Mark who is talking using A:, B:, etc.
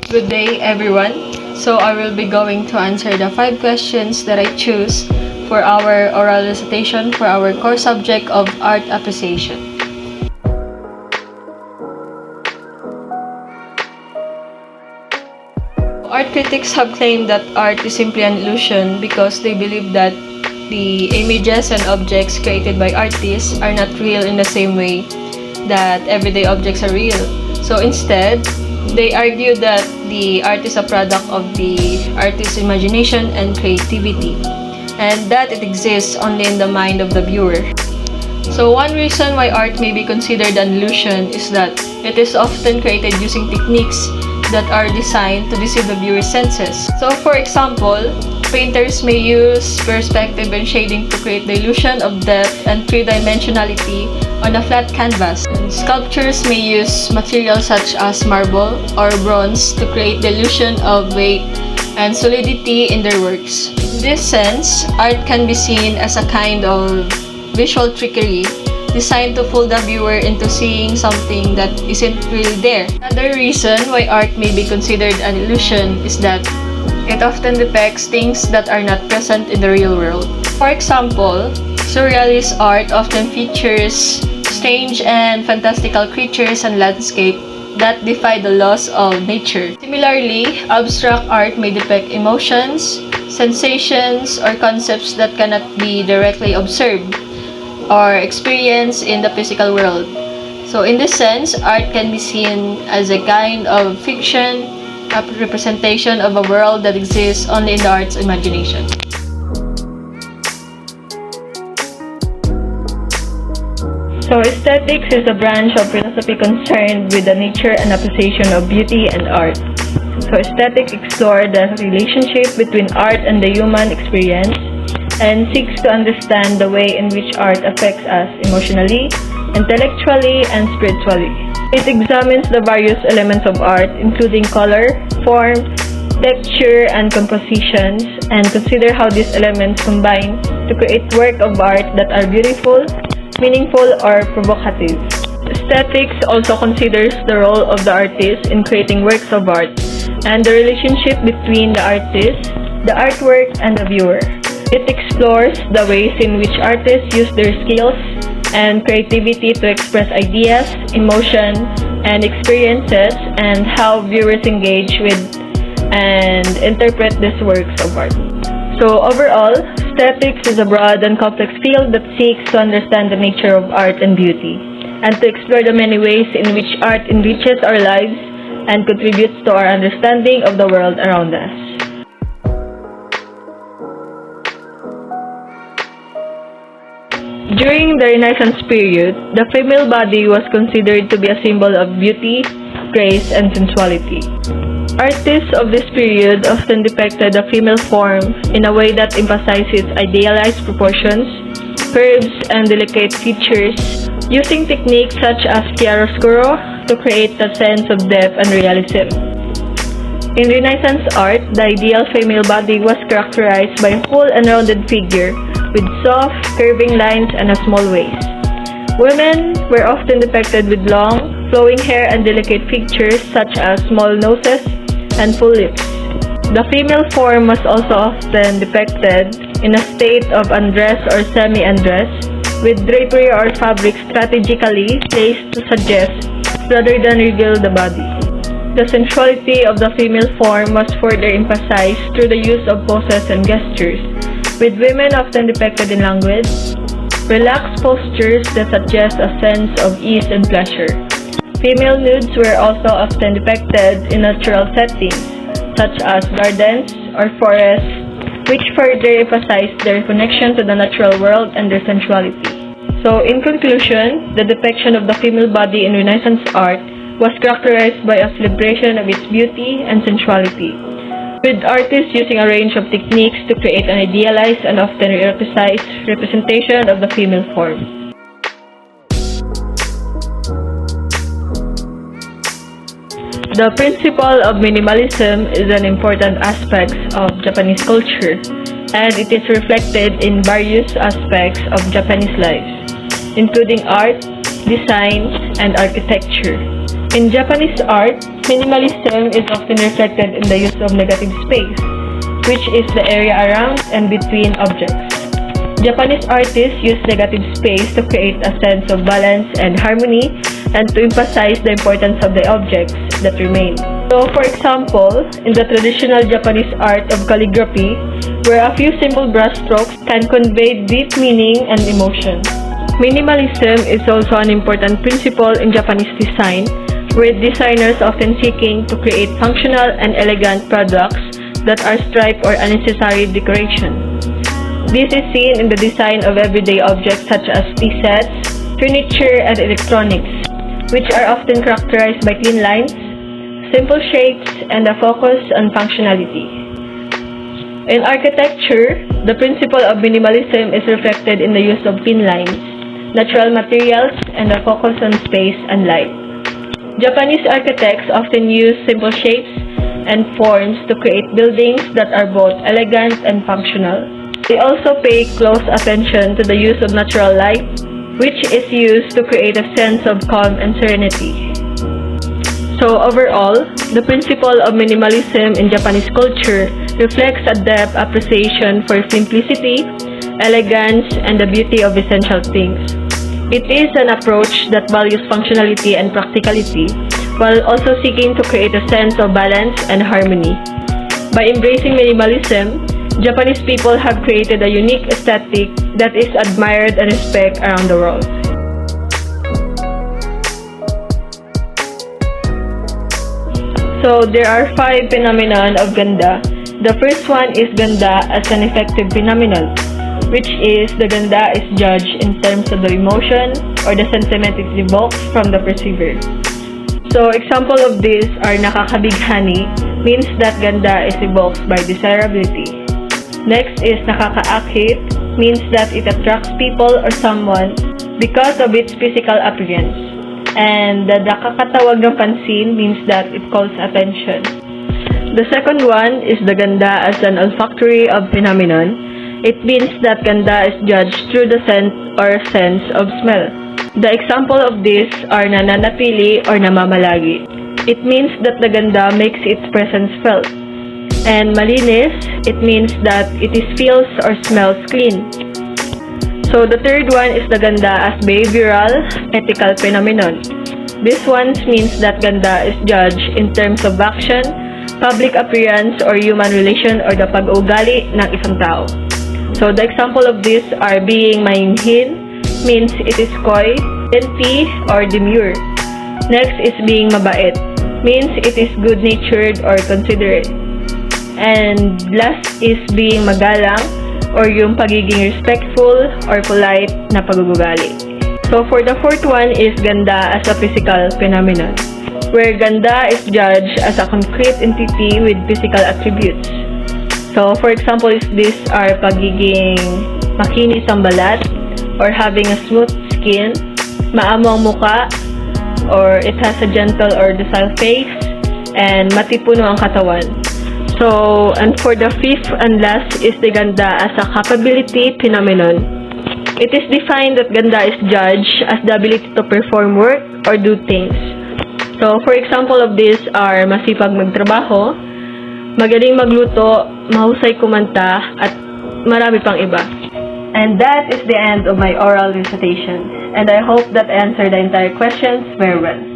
A: Good day, everyone. So I will be going to answer the 5 questions that I choose for our oral recitation for our core subject of art appreciation. Art critics have claimed that art is simply an illusion because they believe that the images and objects created by artists are not real in the same way that everyday objects are real. So instead, they argue that the art is a product of the artist's imagination and creativity, and that it exists only in the mind of the viewer. So one reason why art may be considered an illusion is that it is often created using techniques that are designed to deceive the viewer's senses. So for example, painters may use perspective and shading to create the illusion of depth and three-dimensionality on a flat canvas. And sculptures may use materials such as marble or bronze to create the illusion of weight and solidity in their works. In this sense, art can be seen as a kind of visual trickery designed to fool the viewer into seeing something that isn't really there. Another reason why art may be considered an illusion is that it often depicts things that are not present in the real world. For example, surrealist art often features strange and fantastical creatures and landscape that defy the laws of nature. Similarly, abstract art may depict emotions, sensations, or concepts that cannot be directly observed or experienced in the physical world. So in this sense, art can be seen as a kind of fiction, a representation of a world that exists only in the art's imagination. So aesthetics is a branch of philosophy concerned with the nature and appreciation of beauty and art. So aesthetics explore the relationship between art and the human experience and seeks to understand the way in which art affects us emotionally, intellectually, and spiritually. It examines the various elements of art, including color, form, texture, and compositions, and consider how these elements combine to create work of art that are beautiful, meaningful, or provocative. Aesthetics also considers the role of the artist in creating works of art and the relationship between the artist, the artwork, and the viewer. It explores the ways in which artists use their skills and creativity to express ideas, emotion, and experiences, and how viewers engage with and interpret these works of art. So overall, aesthetics is a broad and complex field that seeks to understand the nature of art and beauty, and to explore the many ways in which art enriches our lives and contributes to our understanding of the world around us. During the Renaissance period, the female body was considered to be a symbol of beauty, grace, and sensuality. Artists of this period often depicted the female form in a way that emphasizes idealized proportions, curves, and delicate features, using techniques such as chiaroscuro to create a sense of depth and realism. In Renaissance art, the ideal female body was characterized by a full and rounded figure with soft, curving lines and a small waist. Women were often depicted with long, flowing hair and delicate features such as small noses and full lips. The female form was also often depicted in a state of undress or semi-undress, with drapery or fabric strategically placed to suggest rather than reveal the body. The sensuality of the female form was further emphasized through the use of poses and gestures, with women often depicted in languid, relaxed postures that suggest a sense of ease and pleasure. Female nudes were also often depicted in natural settings, such as gardens or forests, which further emphasized their connection to the natural world and their sensuality. So, in conclusion, the depiction of the female body in Renaissance art was characterized by a celebration of its beauty and sensuality, with artists using a range of techniques to create an idealized and often eroticized representation of the female form. The principle of minimalism is an important aspect of Japanese culture, and it is reflected in various aspects of Japanese life, including art, design, and architecture. In Japanese art, minimalism is often reflected in the use of negative space, which is the area around and between objects. Japanese artists use negative space to create a sense of balance and harmony and to emphasize the importance of the objects that remain. So, for example, in the traditional Japanese art of calligraphy, where a few simple brushstrokes can convey deep meaning and emotion. Minimalism is also an important principle in Japanese design, with designers often seeking to create functional and elegant products that are stripped or unnecessary decoration. This is seen in the design of everyday objects such as tea sets, furniture, and electronics, which are often characterized by clean lines, simple shapes, and a focus on functionality. In architecture, the principle of minimalism is reflected in the use of thin lines, natural materials, and a focus on space and light. Japanese architects often use simple shapes and forms to create buildings that are both elegant and functional. They also pay close attention to the use of natural light, which is used to create a sense of calm and serenity. So overall, the principle of minimalism in Japanese culture reflects a depth appreciation for simplicity, elegance, and the beauty of essential things. It is an approach that values functionality and practicality, while also seeking to create a sense of balance and harmony. By embracing minimalism, Japanese people have created a unique aesthetic that is admired and respected around the world. So, there are 5 phenomena of ganda. The first one is ganda as an effective phenomenon, which is the ganda is judged in terms of the emotion or the sentiment it evokes from the perceiver. So, example of this are nakakabighani, means that ganda is evoked by desirability. Next is nakakaakit, means that it attracts people or someone because of its physical appearance. And the nakakatawag ng pansin means that it calls attention. The second one is the ganda as an olfactory of phenomenon. It means that ganda is judged through the scent or sense of smell. The example of this are nananatili or namamalagi. It means that the ganda makes its presence felt. And malinis, it means that it feels or smells clean. So the third one is the ganda as behavioral, ethical phenomenon. This one means that ganda is judged in terms of action, public appearance, or human relation or the pag-uugali ng isang tao. So the example of this are being mainhin, means it is coy, dainty, or demure. Next is being mabait, means it is good-natured or considerate. And last is being magalang or yung pagiging respectful or polite na pag-uugali. So for the fourth one is ganda as a physical phenomenon, where ganda is judged as a concrete entity with physical attributes. So for example, these are pagiging makinis ang balat or having a smooth skin, maamo ang muka, or it has a gentle or docile face, and matipuno ang katawan. So, and for the fifth and last is the ganda as a capability phenomenon. It is defined that ganda is judged as the ability to perform work or do things. So, for example of this are masipag magtrabaho, magaling magluto, mahusay kumanta, at marami pang iba. And that is the end of my oral recitation. And I hope that I answered the entire questions very well.